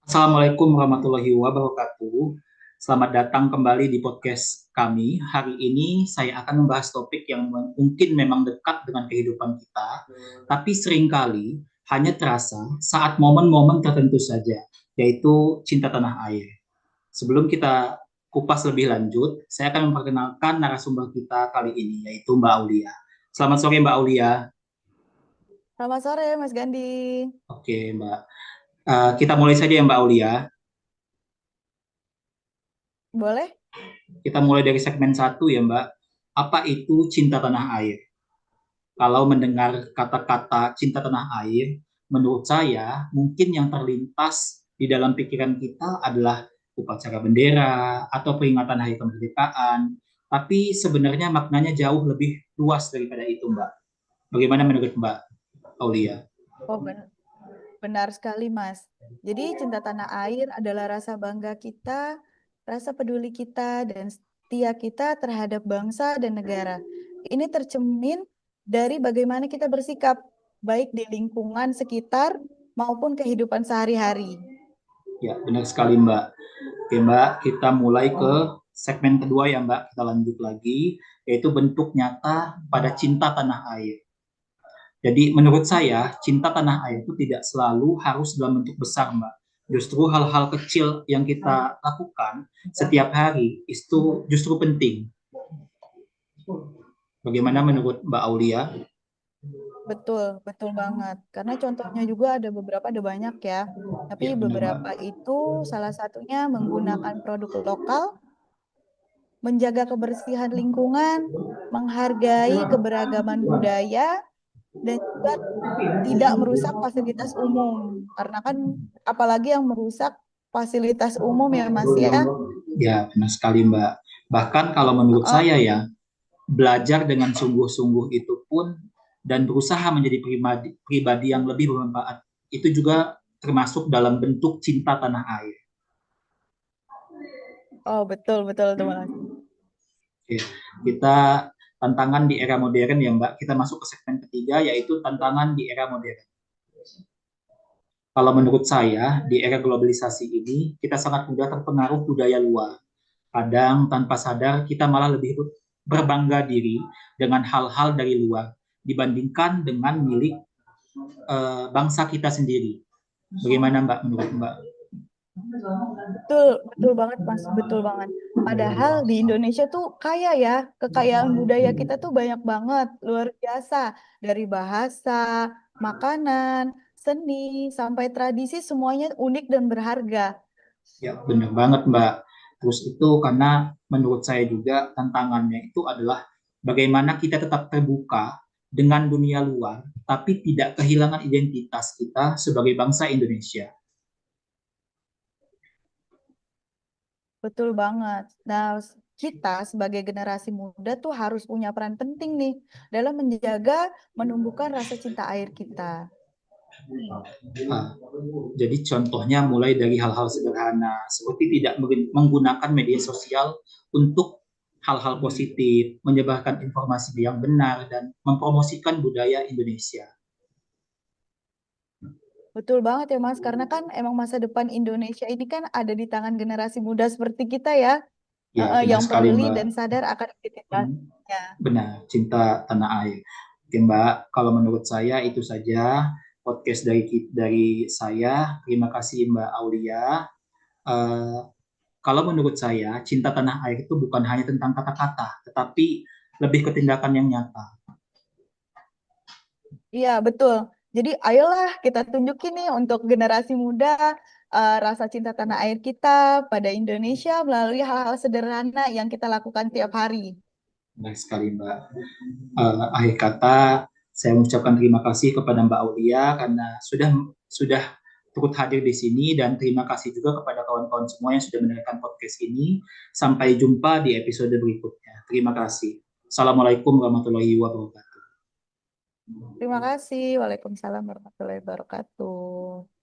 Assalamualaikum warahmatullahi wabarakatuh. Selamat datang kembali di podcast kami. Hari ini saya akan membahas topik yang mungkin memang dekat dengan kehidupan kita, tapi seringkali hanya terasa saat momen-momen tertentu saja, yaitu cinta tanah air. Sebelum kita kupas lebih lanjut, saya akan memperkenalkan narasumber kita kali ini, yaitu Mbak Aulia. Selamat sore Mbak Aulia. Selamat sore, Mas Gandhi. Oke Mbak. Kita mulai saja ya Mbak Aulia. Boleh? Kita mulai dari segmen satu ya Mbak. Apa itu cinta tanah air? Kalau mendengar kata-kata cinta tanah air, menurut saya mungkin yang terlintas di dalam pikiran kita adalah upacara bendera atau peringatan hari kemerdekaan. Tapi sebenarnya maknanya jauh lebih luas daripada itu Mbak. Bagaimana menurut Mbak Aulia? Oh, benar sekali, Mas. Jadi, cinta tanah air adalah rasa bangga kita, rasa peduli kita, dan setia kita terhadap bangsa dan negara. Ini tercermin dari bagaimana kita bersikap, baik di lingkungan sekitar maupun kehidupan sehari-hari. Ya, benar sekali Mbak. Oke Mbak, kita mulai ke segmen kedua ya Mbak. Kita lanjut lagi, yaitu bentuk nyata pada cinta tanah air. Jadi menurut saya cinta tanah air itu tidak selalu harus dalam bentuk besar, Mbak. Justru hal-hal kecil yang kita lakukan setiap hari itu justru penting. Bagaimana menurut Mbak Aulia? Betul, betul banget. Karena contohnya juga ada banyak ya. Tapi Ya benar Mbak. beberapa itu salah satunya menggunakan produk lokal, menjaga kebersihan lingkungan, menghargai keberagaman budaya, dan juga tidak merusak fasilitas umum. Karena kan apalagi yang merusak fasilitas umum ya Mas ya. Ya benar sekali Mbak. Bahkan kalau menurut Heeh. saya ya, belajar dengan sungguh-sungguh itu pun dan berusaha menjadi pribadi, pribadi yang lebih bermanfaat itu juga termasuk dalam bentuk cinta tanah air. Oh betul betul tuh Mas. Oke, kita tantangan di era modern ya Mbak. Kita masuk ke segmen ketiga yaitu tantangan di era modern. Kalau menurut saya di era globalisasi ini kita sangat mudah terpengaruh budaya luar. Kadang tanpa sadar kita malah lebih berbangga diri dengan hal-hal dari luar dibandingkan dengan milik bangsa kita sendiri. Bagaimana Mbak menurut Mbak? Betul, betul banget Mas, betul banget. Padahal di Indonesia tuh kaya ya, kekayaan budaya kita tuh banyak banget, luar biasa. Dari bahasa, makanan, seni, sampai tradisi semuanya unik dan berharga. Ya, benar banget, Mbak. Terus itu karena menurut saya juga tantangannya itu adalah bagaimana kita tetap terbuka dengan dunia luar, tapi tidak kehilangan identitas kita sebagai bangsa Indonesia. Betul banget. Nah, kita sebagai generasi muda tuh harus punya peran penting nih dalam menjaga, menumbuhkan rasa cinta air kita. Nah, jadi contohnya mulai dari hal-hal sederhana, seperti tidak menggunakan media sosial untuk hal-hal positif, menyebarkan informasi yang benar, dan mempromosikan budaya Indonesia. Betul banget ya Mas, karena kan emang masa depan Indonesia ini kan ada di tangan generasi muda seperti kita ya, Ya, benar yang sekali, peduli Mbak. dan sadar akan Hmm. identitasnya. Benar, cinta tanah air. Oke Mbak, kalau menurut saya itu saja podcast dari saya. Terima kasih Mbak Aulia. Eh, Kalau menurut saya, cinta tanah air itu bukan hanya tentang kata-kata, tetapi lebih ke tindakan yang nyata. Iya, betul. Jadi ayolah kita tunjukin nih untuk generasi muda rasa cinta tanah air kita pada Indonesia melalui hal-hal sederhana yang kita lakukan tiap hari. Benar sekali Mbak. Akhir kata, saya mengucapkan terima kasih kepada Mbak Aulia karena sudah turut hadir di sini dan terima kasih juga kepada kawan-kawan semua yang sudah mendengarkan podcast ini. Sampai jumpa di episode berikutnya. Terima kasih. Assalamualaikum warahmatullahi wabarakatuh. Terima kasih. Waalaikumsalam warahmatullahi wabarakatuh.